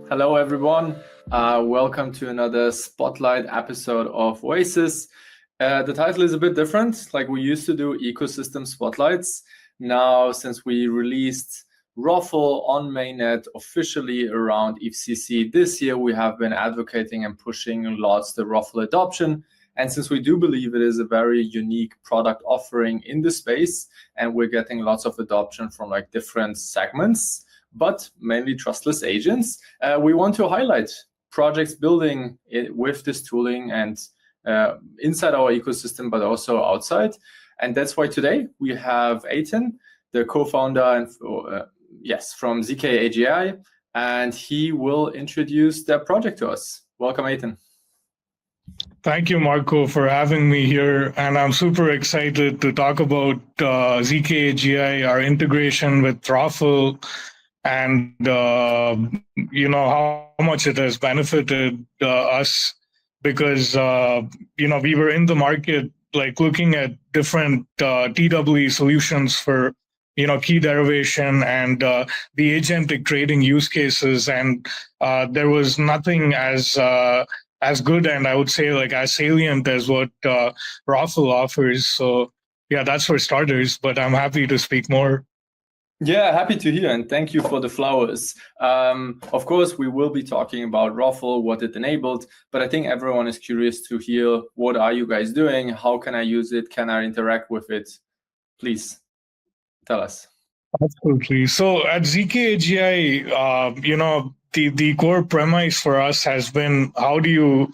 Hello, everyone. Welcome to another Spotlight episode of Oasis. The title is a bit different. Like we used to do ecosystem spotlights. Now, since we released ROFL on mainnet officially around EthCC this year, we have been advocating and pushing lots the ROFL adoption. And since we do believe it is a very unique product offering in the space, and we're getting lots of adoption from like different segments, but mainly trustless agents, we want to highlight projects building it with this tooling and inside our ecosystem, but also outside. And that's why today we have Eitan, the co-founder and from zkAGI, and he will introduce their project to us. Welcome, Eitan. Thank you, Marco, for having me here. And I'm super excited to talk about zkAGI, our integration with ROFL, and how much it has benefited us because we were in the market like looking at different TWE solutions for key derivation and the agentic trading use cases, and there was nothing as good and I would say like as salient as what ROFL offers. So yeah, that's for starters, but I'm happy to speak more. Yeah, happy to hear, and thank you for the flowers. Of course, we will be talking about ROFL, what it enabled, but I think everyone is curious to hear, what are you guys doing? How can I use it? Can I interact with it? Please tell us. Absolutely. So at zkAGI, the core premise for us has been, how do you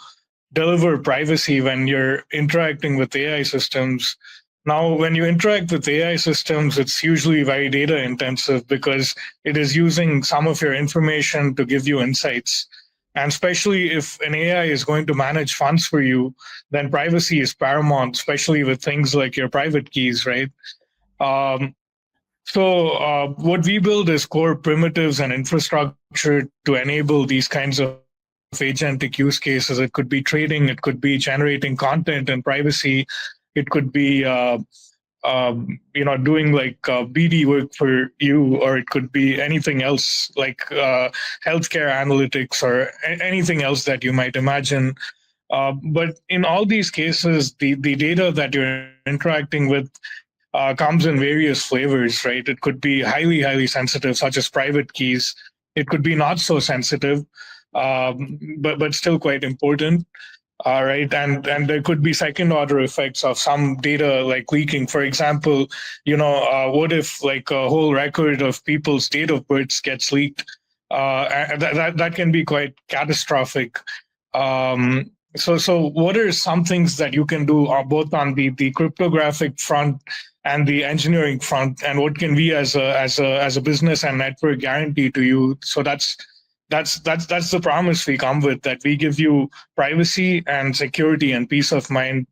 deliver privacy when you're interacting with AI systems? Now, when you interact with AI systems, it's usually very data intensive because it is using some of your information to give you insights. And especially if an AI is going to manage funds for you, then privacy is paramount, especially with things like your private keys, right? So what we build is core primitives and infrastructure to enable these kinds of agentic use cases. It could be trading, it could be generating content and privacy, it could be doing like BD work for you, or it could be anything else like healthcare analytics or anything else that you might imagine. But in all these cases, the data that you're interacting with comes in various flavors, right? It could be highly sensitive, such as private keys. It could be not so sensitive, but still quite important. Right, and there could be second order effects of some data like leaking. For example, what if like a whole record of people's date of births gets leaked? That can be quite catastrophic. So what are some things that you can do both on the cryptographic front and the engineering front, and what can we as a business and network guarantee to you? So that's the promise we come with, that we give you privacy and security and peace of mind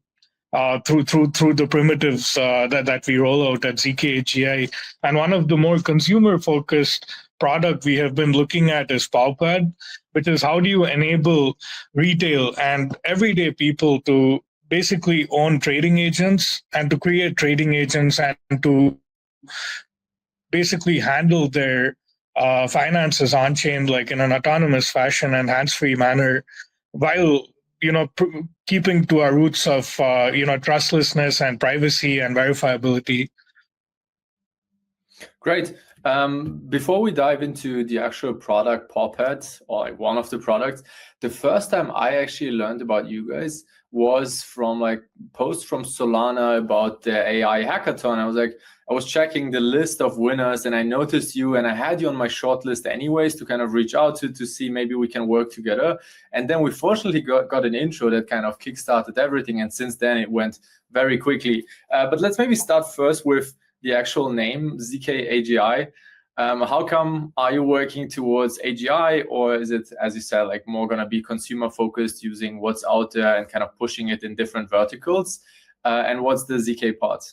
through the primitives that we roll out at zkAGI. And one of the more consumer focused product we have been looking at is PowPad, which is how do you enable retail and everyday people to basically own trading agents and to create trading agents and to basically handle their finances on chain, like in an autonomous fashion and hands-free manner, while keeping to our roots of trustlessness and privacy and verifiability. Great. Before we dive into the actual product, PowPad, or like one of the products, the first time I actually learned about you guys was from like posts from Solana about the AI hackathon. I was checking the list of winners and I noticed you, and I had you on my short list anyways to kind of reach out to see maybe we can work together. And then we fortunately got an intro that kind of kickstarted everything. And since then it went very quickly. But let's maybe start first with the actual name, zkAGI. How come are you working towards AGI, or is it, as you said, like more going to be consumer focused, using what's out there and kind of pushing it in different verticals? And what's the ZK part?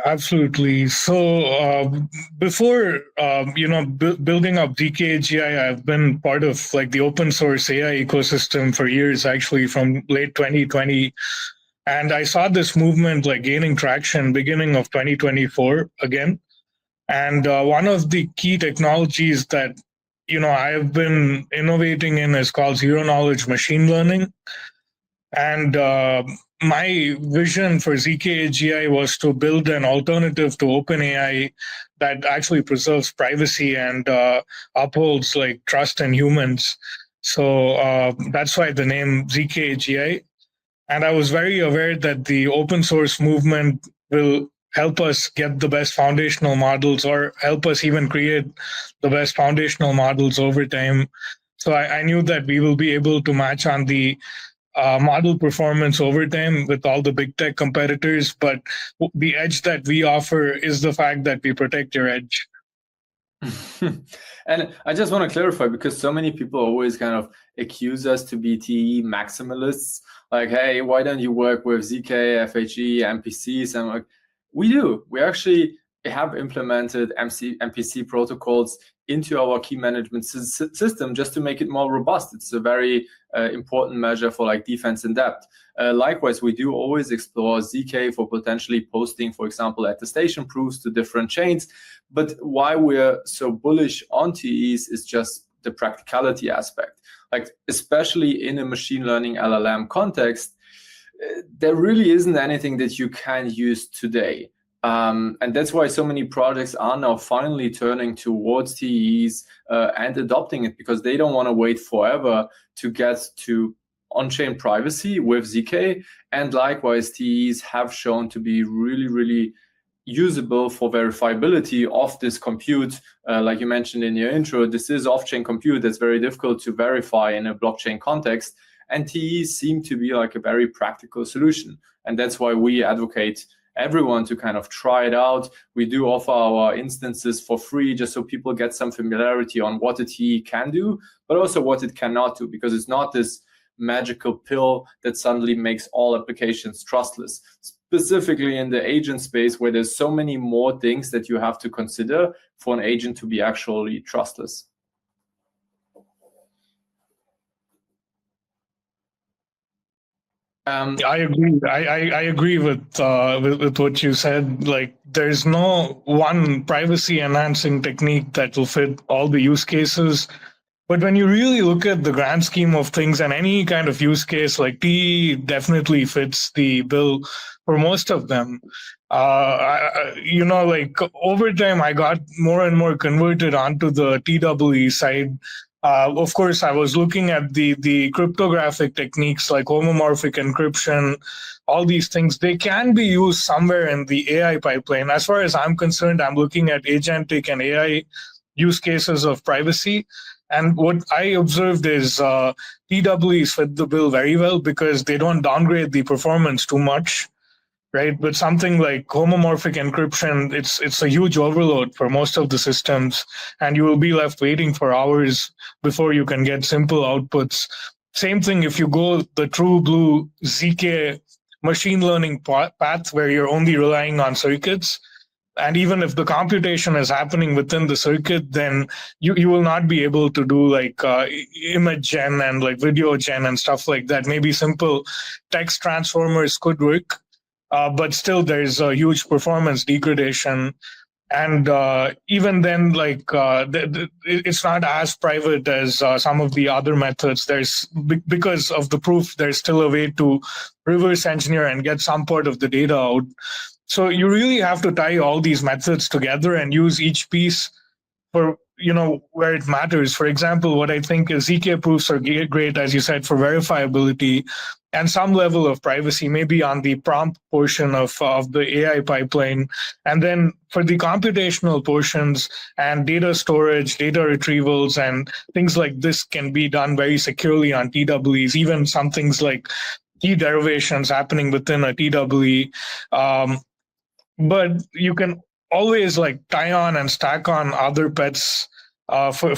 Absolutely. So before building up zkAGI, I've been part of like the open source AI ecosystem for years, actually from late 2020. And I saw this movement like gaining traction beginning of 2024 again. And one of the key technologies that I've been innovating in is called zero knowledge machine learning. And my vision for zkAGI was to build an alternative to OpenAI that actually preserves privacy and upholds like trust in humans. So that's why the name zkAGI. And I was very aware that the open source movement will help us get the best foundational models, or help us even create the best foundational models over time. So I knew that we will be able to match on the model performance over time with all the big tech competitors. But the edge that we offer is the fact that we protect your edge. And I just want to clarify, because so many people always kind of accuse us to be TE maximalists. Like, hey, why don't you work with zk, FHE, MPCs? And like, we do. We actually have implemented MPC protocols into our key management system just to make it more robust. It's a very important measure for like defense in depth. Likewise, we do always explore zk for potentially posting, for example, attestation proofs to different chains. But why we're so bullish on TEs is just the practicality aspect. Like, especially in a machine learning LLM context, there really isn't anything that you can use today. And that's why so many projects are now finally turning towards TEs and adopting it, because they don't want to wait forever to get to on-chain privacy with zk. And likewise, TEs have shown to be really, really usable for verifiability of this compute. Like you mentioned in your intro, this is off-chain compute that's very difficult to verify in a blockchain context. And TEs seem to be like a very practical solution. And that's why we advocate everyone to kind of try it out. We do offer our instances for free, just so people get some familiarity on what a TE can do, but also what it cannot do, because it's not this magical pill that suddenly makes all applications trustless. Specifically in the agent space, where there's so many more things that you have to consider for an agent to be actually trustless. I agree. I agree with what you said. Like, there's no one privacy enhancing technique that will fit all the use cases. But when you really look at the grand scheme of things and any kind of use case, like TE definitely fits the bill for most of them. Like over time, I got more and more converted onto the TWE side. Of course, I was looking at the cryptographic techniques like homomorphic encryption. All these things, they can be used somewhere in the AI pipeline. As far as I'm concerned, I'm looking at agentic and AI use cases of privacy. And what I observed is TWEs fit the bill very well because they don't downgrade the performance too much, right? But something like homomorphic encryption, it's a huge overload for most of the systems, and you will be left waiting for hours before you can get simple outputs. Same thing if you go the true blue zk machine learning path, where you're only relying on circuits. And even if the computation is happening within the circuit, then you will not be able to do like image gen and like video gen and stuff like that. Maybe simple text transformers could work, but still there's a huge performance degradation. And even then, like it's not as private as some of the other methods. Because of the proof, there's still a way to reverse engineer and get some part of the data out. So you really have to tie all these methods together and use each piece for, where it matters. For example, what I think is zk proofs are great, as you said, for verifiability and some level of privacy, maybe on the prompt portion of the AI pipeline. And then for the computational portions and data storage, data retrievals, and things like this can be done very securely on TWEs, even some things like key derivations happening within a TWE. But you can always like tie on and stack on other pets for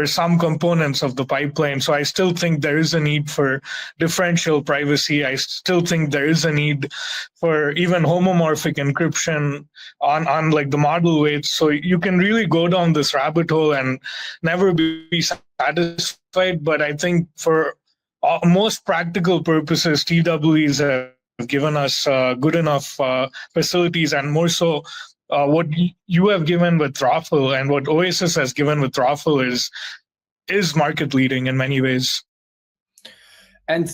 some components of the pipeline. So I still think there is a need for differential privacy. I still think there is a need for even homomorphic encryption on like the model weights. So you can really go down this rabbit hole and never be satisfied. But I think for most practical purposes, TWEs have given us good enough facilities, and more so what you have given with ROFL and what Oasis has given with ROFL is market leading in many ways. And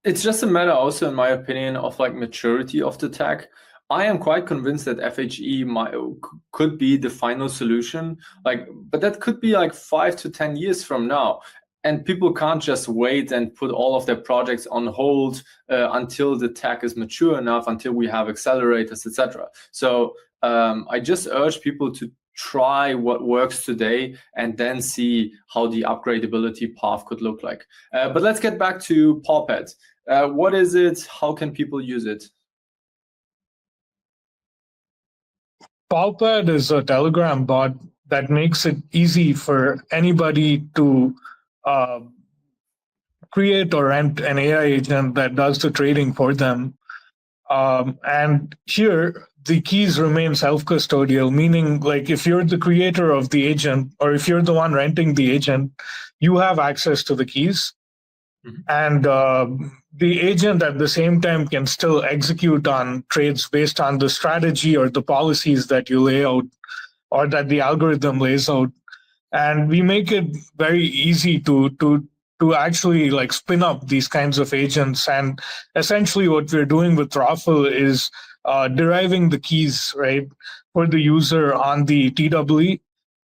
it's just a matter also, in my opinion, of like maturity of the tech. I am quite convinced that FHE could be the final solution, but that could be like 5 to 10 years from now. And people can't just wait and put all of their projects on hold until the tech is mature enough, until we have accelerators, etc. So I just urge people to try what works today and then see how the upgradability path could look like. But let's get back to PawPad. What is it? How can people use it? PawPad is a Telegram bot that makes it easy for anybody to create or rent an AI agent that does the trading for them. And here, the keys remain self-custodial, meaning like if you're the creator of the agent or if you're the one renting the agent, you have access to the keys. Mm-hmm. And the agent at the same time can still execute on trades based on the strategy or the policies that you lay out or that the algorithm lays out. And we make it very easy to actually like spin up these kinds of agents. And essentially what we're doing with ROFL is deriving the keys, right, for the user on the TWE,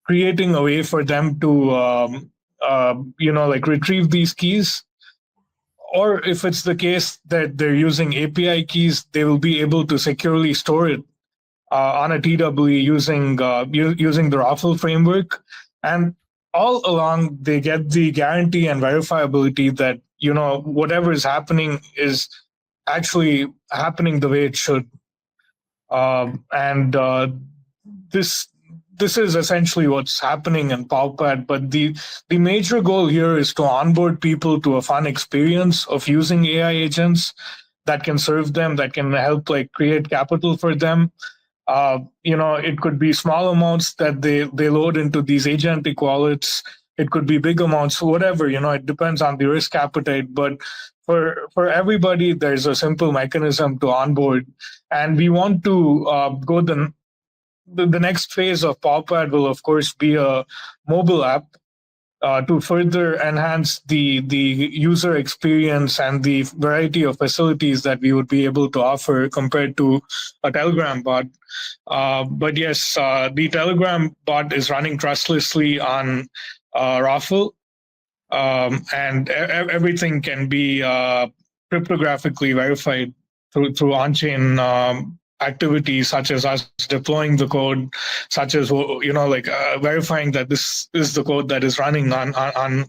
creating a way for them to, like retrieve these keys. Or if it's the case that they're using API keys, they will be able to securely store it on a TWE using the ROFL framework. And all along, they get the guarantee and verifiability that, whatever is happening is actually happening the way it should. This is essentially what's happening in PawPad. But the major goal here is to onboard people to a fun experience of using AI agents that can serve them, that can help like create capital for them. It could be small amounts that they load into these agentic wallets. It could be big amounts, whatever, it depends on the risk appetite. But for everybody, there's a simple mechanism to onboard. And we want to go the next phase of PawPad will, of course, be a mobile app to further enhance the user experience and the variety of facilities that we would be able to offer compared to a Telegram bot. But yes, the Telegram bot is running trustlessly on ROFL, and everything can be cryptographically verified through on-chain activities such as us deploying the code, such as verifying that this is the code that is running on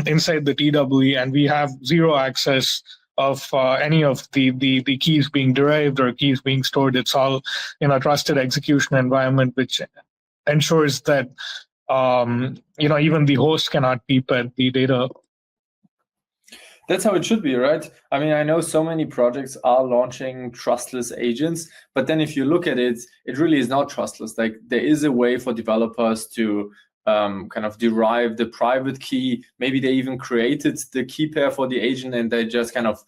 inside the TWE, and we have zero access of any of the keys being derived or keys being stored. It's all in a trusted execution environment, which ensures that even the host cannot peep at the data. That's how it should be, right? I mean, I know so many projects are launching trustless agents, but then if you look at it, it really is not trustless. Like there is a way for developers to kind of derive the private key. Maybe they even created the key pair for the agent and they just kind of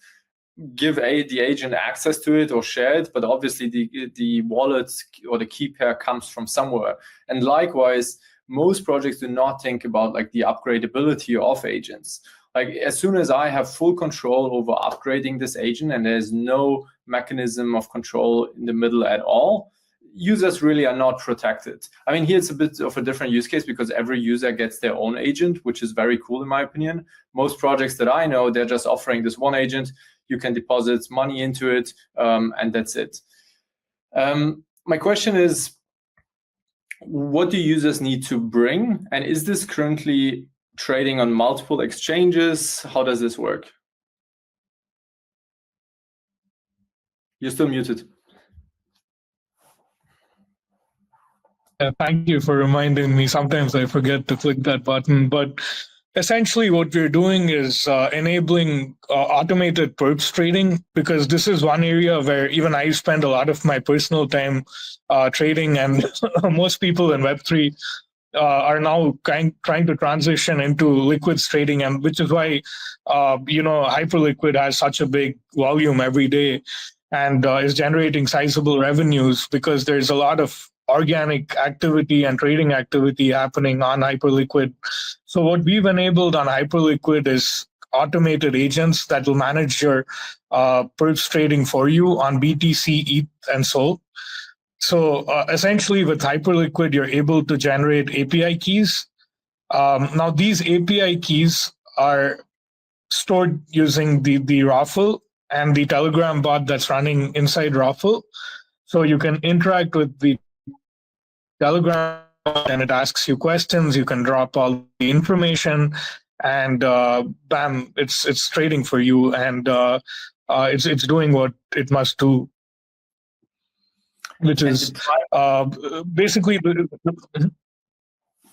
give the agent access to it or share it. But obviously the wallet or the key pair comes from somewhere. And likewise, most projects do not think about like the upgradability of agents. Like as soon as I have full control over upgrading this agent and there's no mechanism of control in the middle at all, users really are not protected. I mean, here it's a bit of a different use case because every user gets their own agent, which is very cool in my opinion. Most projects that I know, they're just offering this one agent. You can deposit money into it, and that's it. My question is, what do users need to bring? And is this currently trading on multiple exchanges? How does this work? You're still muted. Thank you for reminding me. Sometimes I forget to click that button, but essentially what we're doing is enabling automated perps trading, because this is one area where even I spend a lot of my personal time trading, and most people in Web3 are now trying to transition into liquids trading, and which is why Hyperliquid has such a big volume every day and is generating sizable revenues, because there's a lot of organic activity and trading activity happening on Hyperliquid. So what we've enabled on Hyperliquid is automated agents that will manage your perps trading for you on BTC, ETH, and SOL. So essentially, with Hyperliquid, you're able to generate API keys. Now, these API keys are stored using the ROFL and the Telegram bot that's running inside ROFL. So you can interact with the Telegram bot and it asks you questions. You can drop all the information, and bam, it's trading for you, and it's doing what it must do, which is basically.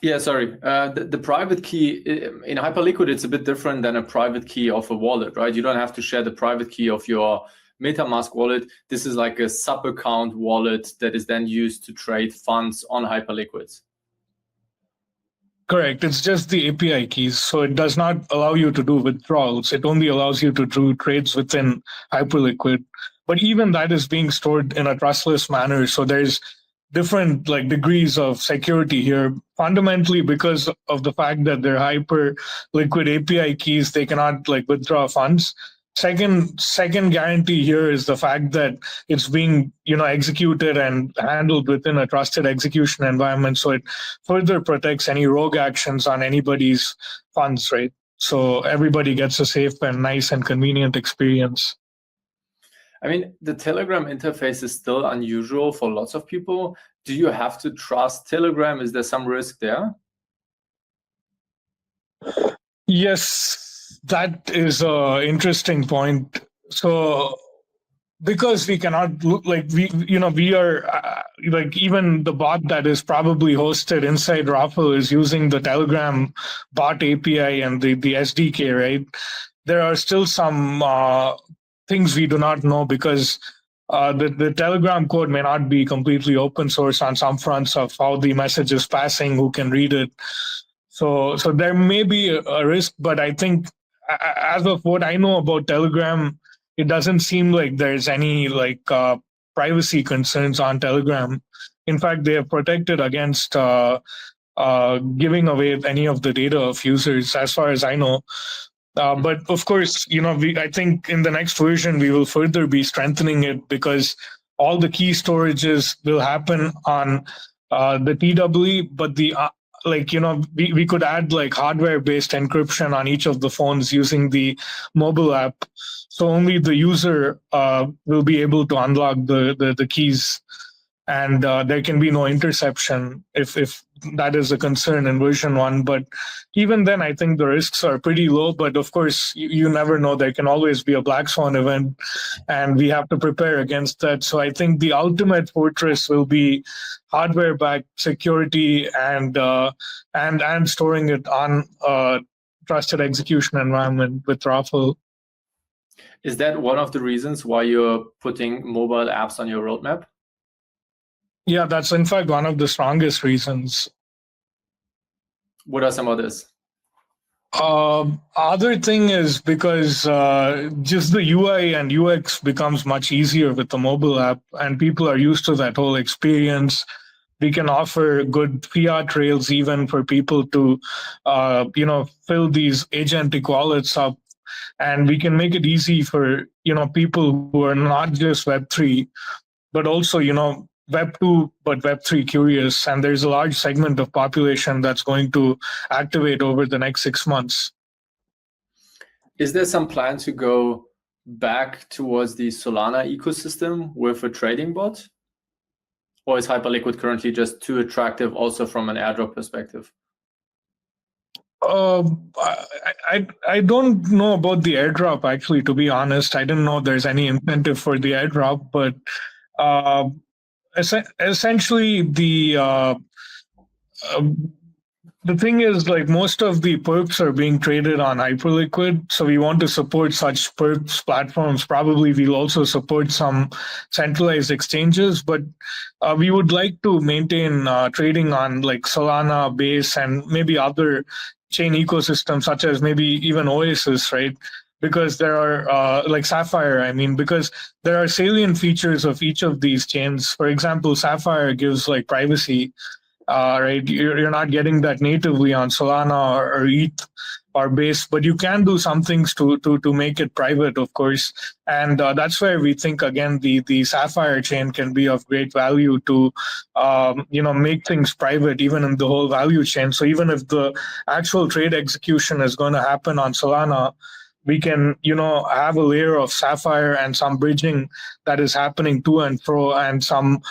Yeah, sorry. The private key in Hyperliquid, it's a bit different than a private key of a wallet, right? You don't have to share the private key of your MetaMask wallet. This is like a sub-account wallet that is then used to trade funds on Hyperliquid. Correct. It's just the API keys. So it does not allow you to do withdrawals. It only allows you to do trades within Hyperliquid. But even that is being stored in a trustless manner. So there's different degrees of security here. Fundamentally, because of the fact that they're Hyperliquid API keys, they cannot withdraw funds. Second guarantee here is the fact that it's being executed and handled within a trusted execution environment, so it further protects any rogue actions on anybody's funds, right? So everybody gets a safe and nice and convenient experience. I mean, the Telegram interface is still unusual for lots of people. Do you have to trust Telegram? Is there some risk there? Yes, that is an interesting point. So, because we cannot we are even the bot that is probably hosted inside ROFL is using the Telegram bot API and the SDK, right? There are still some things we do not know because the Telegram code may not be completely open source on some fronts of how the message is passing, who can read it. So there may be a risk, but I think as of what I know about Telegram, it doesn't seem like there's any privacy concerns on Telegram. In fact, they are protected against giving away any of the data of users, as far as I know. But of course, I think in the next version, we will further be strengthening it because all the key storages will happen on the TWE, but we could add hardware-based encryption on each of the phones using the mobile app. So only the user will be able to unlock the keys, and there can be no interception if that is a concern in version 1. But even then, I think the risks are pretty low. But of course, you never know. There can always be a black swan event, and we have to prepare against that. So I think the ultimate fortress will be hardware-backed security and storing it on a trusted execution environment with ROFL. Is that one of the reasons why you're putting mobile apps on your roadmap? Yeah, that's in fact one of the strongest reasons. What are some others? Other thing is because just the UI and UX becomes much easier with the mobile app, and people are used to that whole experience. We can offer good fiat rails even for people to, fill these agentic wallets up, and we can make it easy for people who are not just Web3, but also Web 2, but Web 3 curious. And there's a large segment of population that's going to activate over the next 6 months. Is there some plan to go back towards the Solana ecosystem with a trading bot? Or is Hyperliquid currently just too attractive also from an airdrop perspective? I don't know about the airdrop, actually, to be honest. I didn't know there's any incentive for the airdrop, but essentially the thing is, most of the perps are being traded on Hyperliquid, so we want to support such perps platforms. Probably we'll also support some centralized exchanges, but we would like to maintain trading on Solana, Base, and maybe other chain ecosystems, such as maybe even Oasis, right? because there are like Sapphire. I mean, because there are salient features of each of these chains. For example, Sapphire gives like privacy, right? You're not getting that natively on Solana or ETH or Base, but you can do some things to make it private, of course. And that's where we think again the Sapphire chain can be of great value to make things private even in the whole value chain. So even if the actual trade execution is going to happen on Solana, we can have a layer of Sapphire and some bridging that is happening to and fro, and some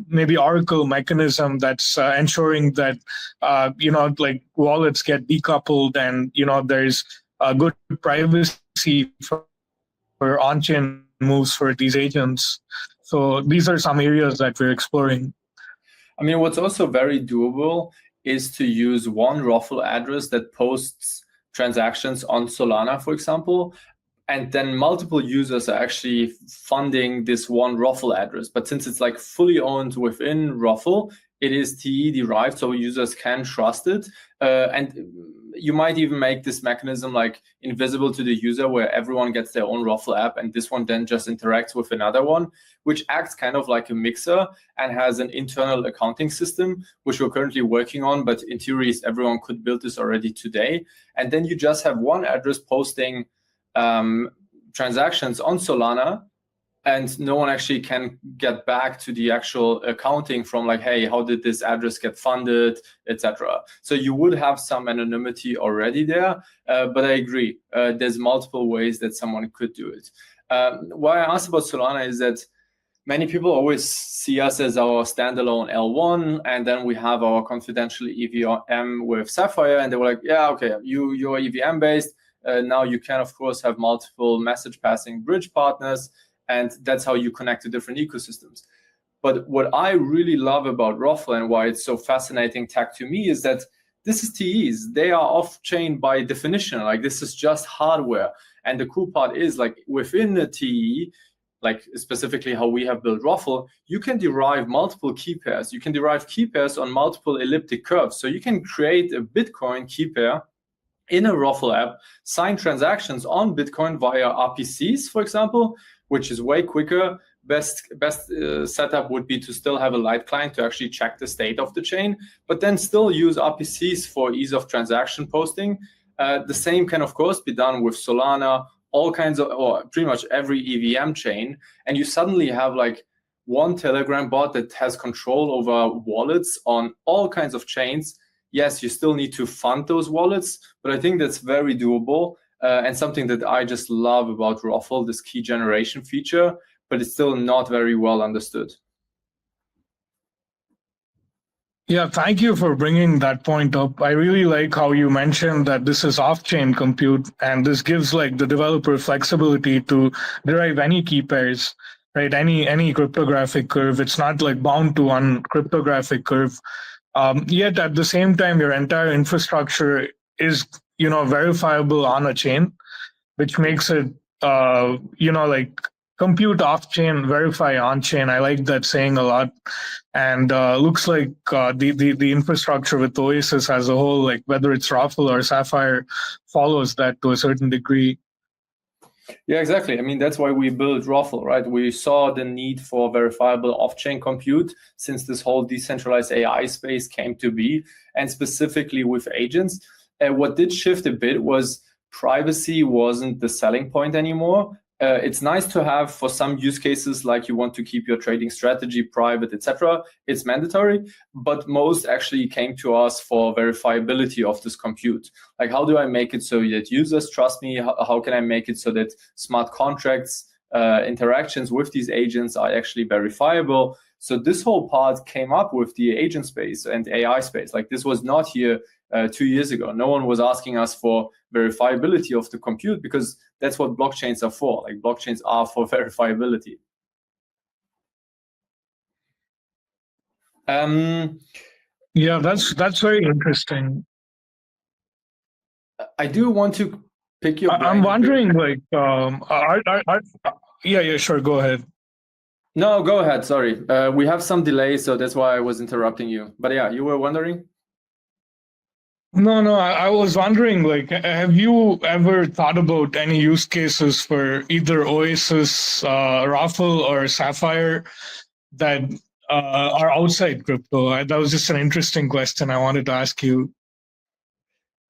maybe Oracle mechanism that's ensuring that like wallets get decoupled, and there's good privacy for on-chain moves for these agents. So these are some areas that we're exploring. I mean, what's also very doable is to use one ROFL address that posts transactions on Solana, for example, and then multiple users are actually funding this one ROFL address. But since it's like fully owned within ROFL, it is TE derived, so users can trust it. And you might even make this mechanism like invisible to the user, where everyone gets their own ROFL app, and this one then just interacts with another one, which acts kind of like a mixer and has an internal accounting system, which we're currently working on. But in theory, everyone could build this already today. And then you just have one address posting transactions on Solana, and no one actually can get back to the actual accounting from like, hey, how did this address get funded, etc. So you would have some anonymity already there, but I agree, there's multiple ways that someone could do it. Why I asked about Solana is that many people always see us as our standalone L1, and then we have our confidential EVM with Sapphire, and they were like, yeah, okay, you're EVM based. Now you can, of course, have multiple message passing bridge partners, and that's how you connect to different ecosystems. But what I really love about ROFL and why it's so fascinating tech to me is that this is TEs. They are off-chain by definition. Like, this is just hardware. And the cool part is, like, within the TE, like specifically how we have built ROFL, you can derive multiple key pairs. You can derive key pairs on multiple elliptic curves. So you can create a Bitcoin key pair in a ROFL app, sign transactions on Bitcoin via RPCs, for example, which is way quicker. Best setup would be to still have a light client to actually check the state of the chain, but then still use RPCs for ease of transaction posting. The same can, of course, be done with Solana, all kinds of, or pretty much every EVM chain. And you suddenly have like one Telegram bot that has control over wallets on all kinds of chains. Yes, you still need to fund those wallets, but I think that's very doable, and something that I just love about ROFL, this key generation feature, but it's still not very well understood. Yeah, thank you for bringing that point up. I really like how you mentioned that this is off-chain compute, and this gives like the developer flexibility to derive any key pairs, right? Any cryptographic curve. It's not like bound to one cryptographic curve. Yet at the same time, your entire infrastructure is verifiable on a chain, which makes it like compute off chain, verify on chain. I like that saying a lot, and looks like the infrastructure with Oasis as a whole, like whether it's ROFL or Sapphire, follows that to a certain degree. Yeah, exactly. I mean, that's why we built ROFL, right? We saw the need for verifiable off-chain compute since this whole decentralized AI space came to be, and specifically with agents. What did shift a bit was privacy wasn't the selling point anymore. It's nice to have for some use cases, like you want to keep your trading strategy private, etc. It's mandatory, but most actually came to us for verifiability of this compute. Like, how do I make it so that users trust me? How can I make it so that smart contracts, interactions with these agents are actually verifiable? So this whole part came up with the agent space and AI space. Like, this was not here 2 years ago. No one was asking us for verifiability of the compute, because that's what blockchains are for. Like, blockchains are for verifiability. Yeah, that's very interesting. I do want to pick your brain. I'm wondering, like, yeah, sure, go ahead. No, go ahead. Sorry, we have some delay, so that's why I was interrupting you. But yeah, you were wondering. No. I was wondering, like, have you ever thought about any use cases for either Oasis, ROFL, or Sapphire that are outside crypto? That was just an interesting question I wanted to ask you.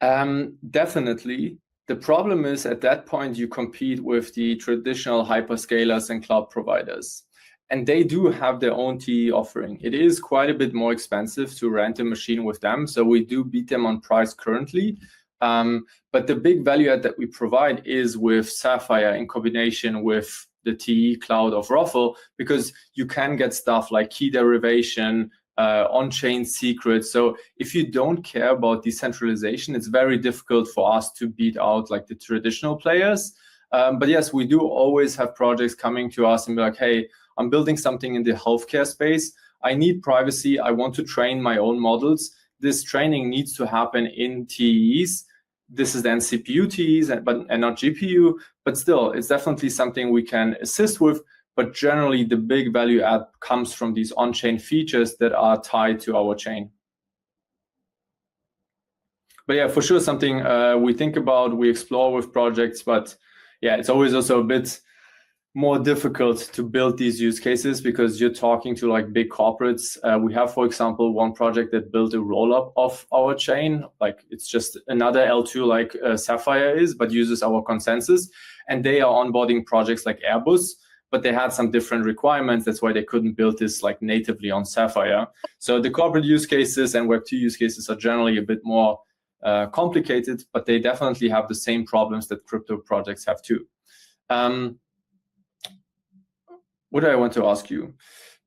Definitely. The problem is at that point you compete with the traditional hyperscalers and cloud providers. And they do have their own TE offering. It is quite a bit more expensive to rent a machine with them. So we do beat them on price currently. But the big value add that we provide is with Sapphire in combination with the TE cloud of ROFL, because you can get stuff like key derivation, on-chain secrets. So if you don't care about decentralization, it's very difficult for us to beat out like the traditional players. But yes, we do always have projects coming to us and be like, hey, I'm building something in the healthcare space. I need privacy. I want to train my own models. This training needs to happen in TEs. This is then CPU TEs and not GPU, but still, it's definitely something we can assist with. But generally, the big value add comes from these on-chain features that are tied to our chain. But yeah, for sure, something we think about, we explore with projects. But yeah, it's always also a bit more difficult to build these use cases because you're talking to like big corporates. We have, for example, one project that built a roll-up of our chain. Like it's just another L2 like Sapphire is, but uses our consensus. And they are onboarding projects like Airbus, but they had some different requirements. That's why they couldn't build this like natively on Sapphire. So the corporate use cases and Web2 use cases are generally a bit more complicated, but they definitely have the same problems that crypto projects have too. What do I want to ask you?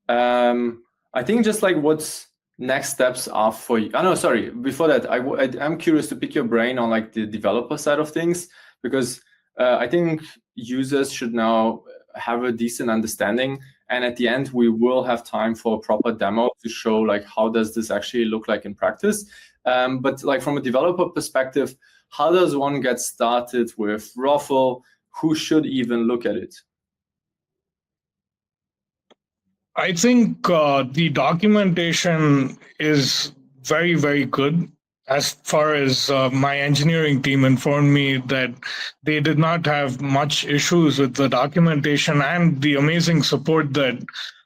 I think just like what's next steps are for you. Oh, no, sorry. Before that, I'm curious to pick your brain on like the developer side of things, because I think users should now have a decent understanding. And at the end, we will have time for a proper demo to show like how does this actually look like in practice. But like from a developer perspective, how does one get started with ROFL? Who should even look at it? I think the documentation is very, very good. As far as my engineering team informed me that they did not have much issues with the documentation, and the amazing support that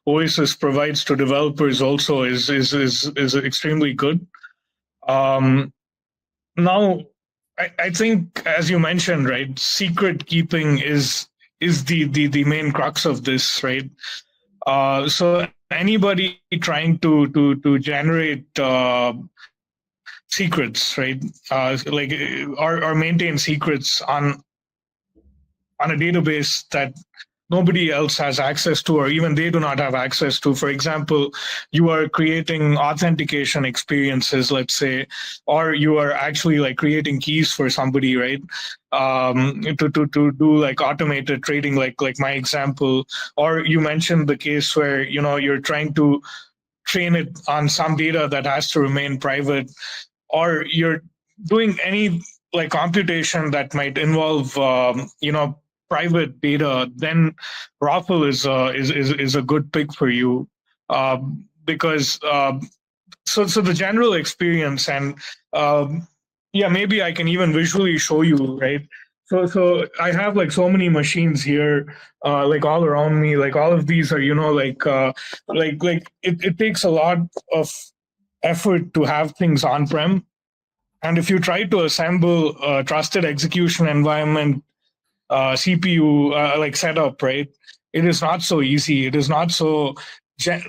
Oasis provides to developers also is extremely good. Now, I think, as you mentioned, right, secret keeping is the main crux of this, right? So anybody trying to generate secrets, right, like or maintain secrets on a database that nobody else has access to, or even they do not have access to. For example, you are creating authentication experiences, let's say, or you are actually like creating keys for somebody, right? To do like automated trading, like my example. Or you mentioned the case where you're trying to train it on some data that has to remain private, or you're doing any like computation that might involve private data, then ROFL is a good pick for you, because so the general experience, and yeah, maybe I can even visually show you, right? So I have like so many machines here, like all around me. Like all of these are like it takes a lot of effort to have things on prem, and if you try to assemble a trusted execution environment CPU like setup, right? It is not so easy. It is not so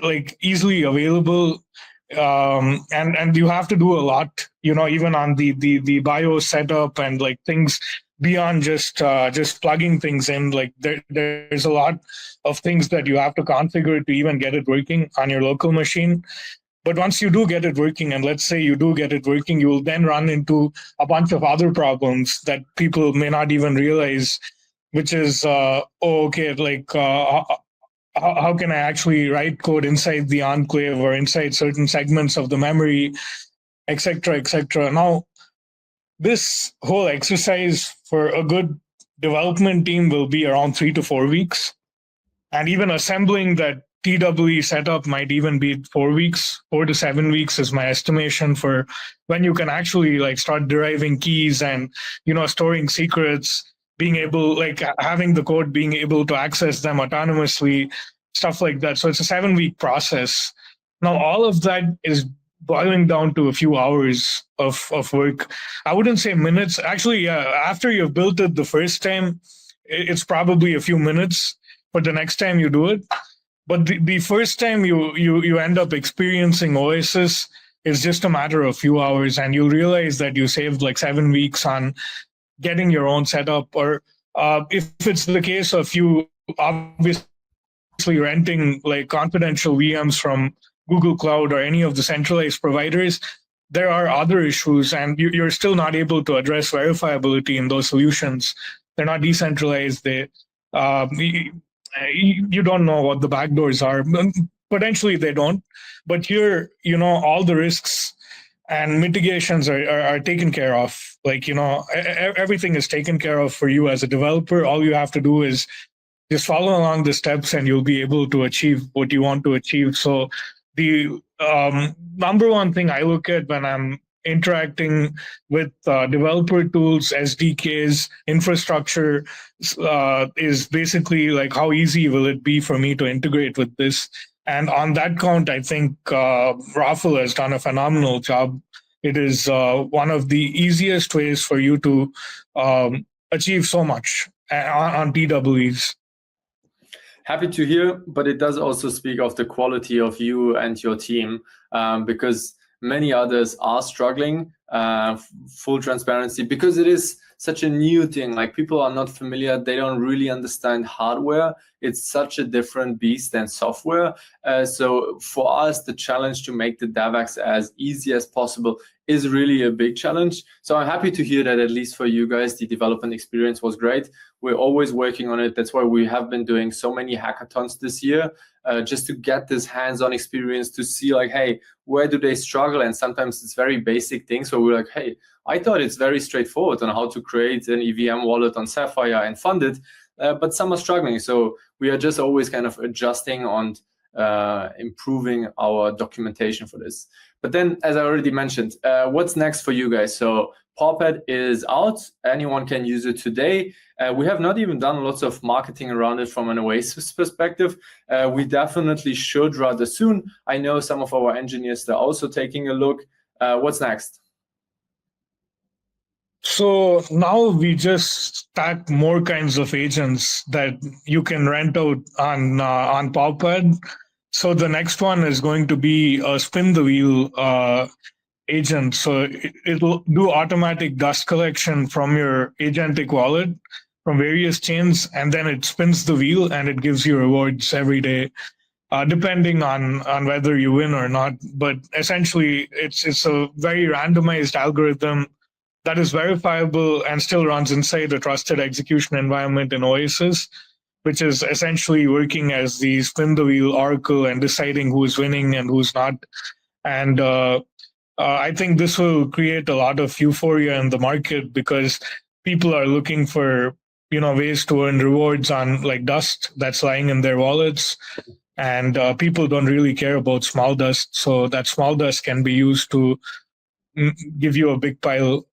like easily available, and you have to do a lot. Even on the BIOS setup and like things beyond just plugging things in. Like there's a lot of things that you have to configure to even get it working on your local machine. But once you do get it working, and let's say you do get it working, you will then run into a bunch of other problems that people may not even realize, which is, okay, like how can I actually write code inside the enclave or inside certain segments of the memory, etc., etc. Now, this whole exercise for a good development team will be around 3 to 4 weeks. And even assembling that TWE setup might even be 4 weeks. 4 to 7 weeks is my estimation for when you can actually like start deriving keys and storing secrets, being able like having the code being able to access them autonomously, stuff like that. So it's a 7 week process. Now all of that is boiling down to a few hours of work. I wouldn't say minutes. Actually, yeah, after you've built it the first time, it's probably a few minutes for the next time you do it. But the first time you end up experiencing Oasis is just a matter of few hours, and you'll realize that you saved like 7 weeks on getting your own setup. Or if it's the case of you obviously renting like confidential VMs from Google Cloud or any of the centralized providers, there are other issues, and you're still not able to address verifiability in those solutions. They're not decentralized. You don't know what the backdoors are. Potentially they don't, but here, all the risks and mitigations are taken care of. Like, everything is taken care of for you as a developer. All you have to do is just follow along the steps and you'll be able to achieve what you want to achieve. So the number one thing I look at when I'm interacting with developer tools, SDKs, infrastructure, is basically like how easy will it be for me to integrate with this. And on that count, I think ROFL has done a phenomenal job. It is one of the easiest ways for you to achieve so much on TWEs. Happy to hear, but it does also speak of the quality of you and your team, because many others are struggling. Full transparency, because it is such a new thing. Like, people are not familiar, they don't really understand hardware. It's such a different beast than software. So for us, the challenge to make the DevX as easy as possible is really a big challenge. So I'm happy to hear that at least for you guys, the development experience was great. We're always working on it. That's why we have been doing so many hackathons this year, just to get this hands-on experience, to see like, hey, where do they struggle? And sometimes it's very basic things where we're like, hey, I thought it's very straightforward on how to create an EVM wallet on Sapphire and fund it, but some are struggling. So we are just always kind of adjusting on improving our documentation for this. But then, as I already mentioned, what's next for you guys? So Pawpad is out. Anyone can use it today. We have not even done lots of marketing around it from an Oasis perspective. We definitely should rather soon. I know some of our engineers are also taking a look. What's next? So now we just stack more kinds of agents that you can rent out on Pawpad. So the next one is going to be a spin the wheel agent. So it'll do automatic dust collection from your agentic wallet from various chains, and then it spins the wheel and it gives you rewards every day, depending on whether you win or not. But essentially, it's a very randomized algorithm that is verifiable and still runs inside a trusted execution environment in Oasis, which is essentially working as the spin the wheel oracle and deciding who's winning and who's not. And I think this will create a lot of euphoria in the market, because people are looking for ways to earn rewards on like dust that's lying in their wallets. And people don't really care about small dust. So that small dust can be used to give you a big pile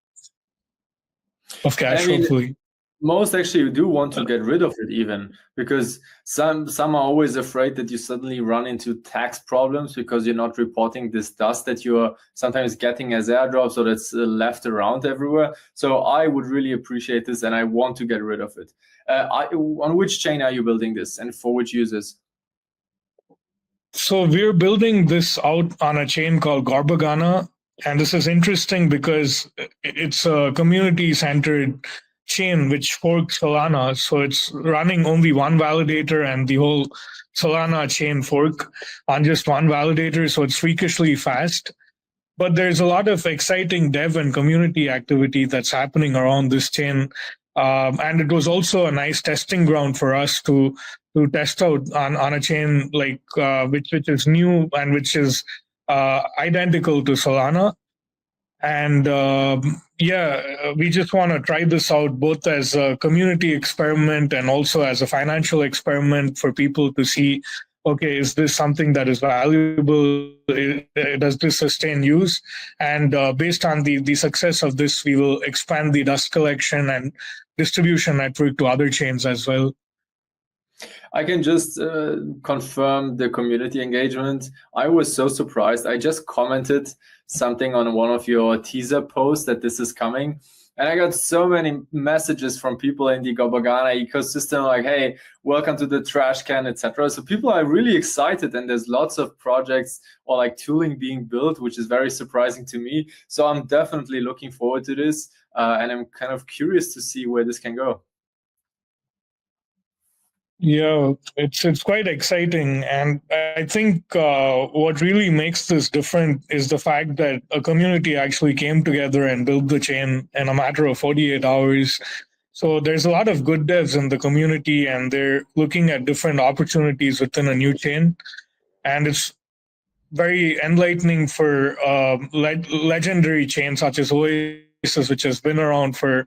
of cash, hopefully. Most actually do want to get rid of it, even because some are always afraid that you suddenly run into tax problems because you're not reporting this dust that you're sometimes getting as airdrops or that's left around everywhere. So I would really appreciate this, and I want to get rid of it. On which chain are you building this, and for which users? So we're building this out on a chain called Gorbagana. And this is interesting because it's a community-centered chain which forks Solana. So it's running only one validator and the whole Solana chain fork on just one validator. So it's freakishly fast. But there's a lot of exciting dev and community activity that's happening around this chain. And it was also a nice testing ground for us to test out on a chain like which is new and which is identical to Solana. And we just want to try this out both as a community experiment and also as a financial experiment for people to see okay, is this something that is valuable? Does this sustain use? And based on the success of this, we will expand the dust collection and distribution network to other chains as well. I can just confirm the community engagement. I was so surprised. I just commented something on one of your teaser posts that this is coming. And I got so many messages from people in the Gobagana ecosystem like, hey, welcome to the trash can, etc. So people are really excited, and there's lots of projects or like tooling being built, which is very surprising to me. So I'm definitely looking forward to this, and I'm kind of curious to see where this can go. Yeah, it's quite exciting, and I think what really makes this different is the fact that a community actually came together and built the chain in a matter of 48 hours. So there's a lot of good devs in the community, and they're looking at different opportunities within a new chain, and it's very enlightening for legendary chains such as Oasis, which has been around for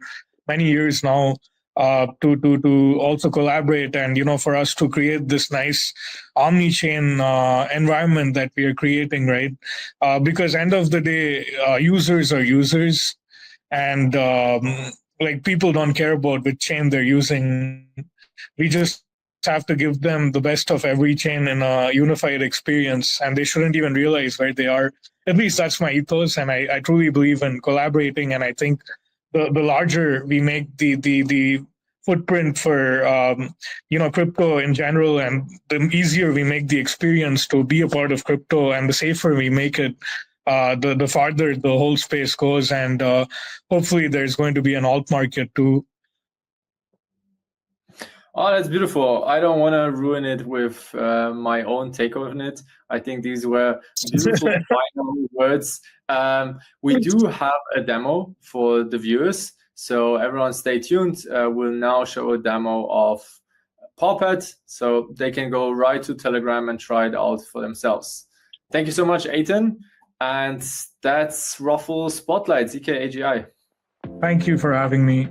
many years now, to also collaborate, and for us to create this nice omni-chain environment that we are creating, right? Because end of the day, users are users, and like people don't care about which chain they're using. We just have to give them the best of every chain in a unified experience, and they shouldn't even realize where they are. At least that's my ethos, and I truly believe in collaborating. And I think the larger we make the footprint for crypto in general, and the easier we make the experience to be a part of crypto, and the safer we make it, the farther the whole space goes. And hopefully there's going to be an alt market too. Oh, that's beautiful. I don't want to ruin it with my own take on it. I think these were beautiful final words. We do have a demo for the viewers, so everyone stay tuned. We'll now show a demo of Pawpad, so they can go right to Telegram and try it out for themselves. Thank you so much, Eitan. And that's ROFL Spotlight, zkAGI. Thank you for having me.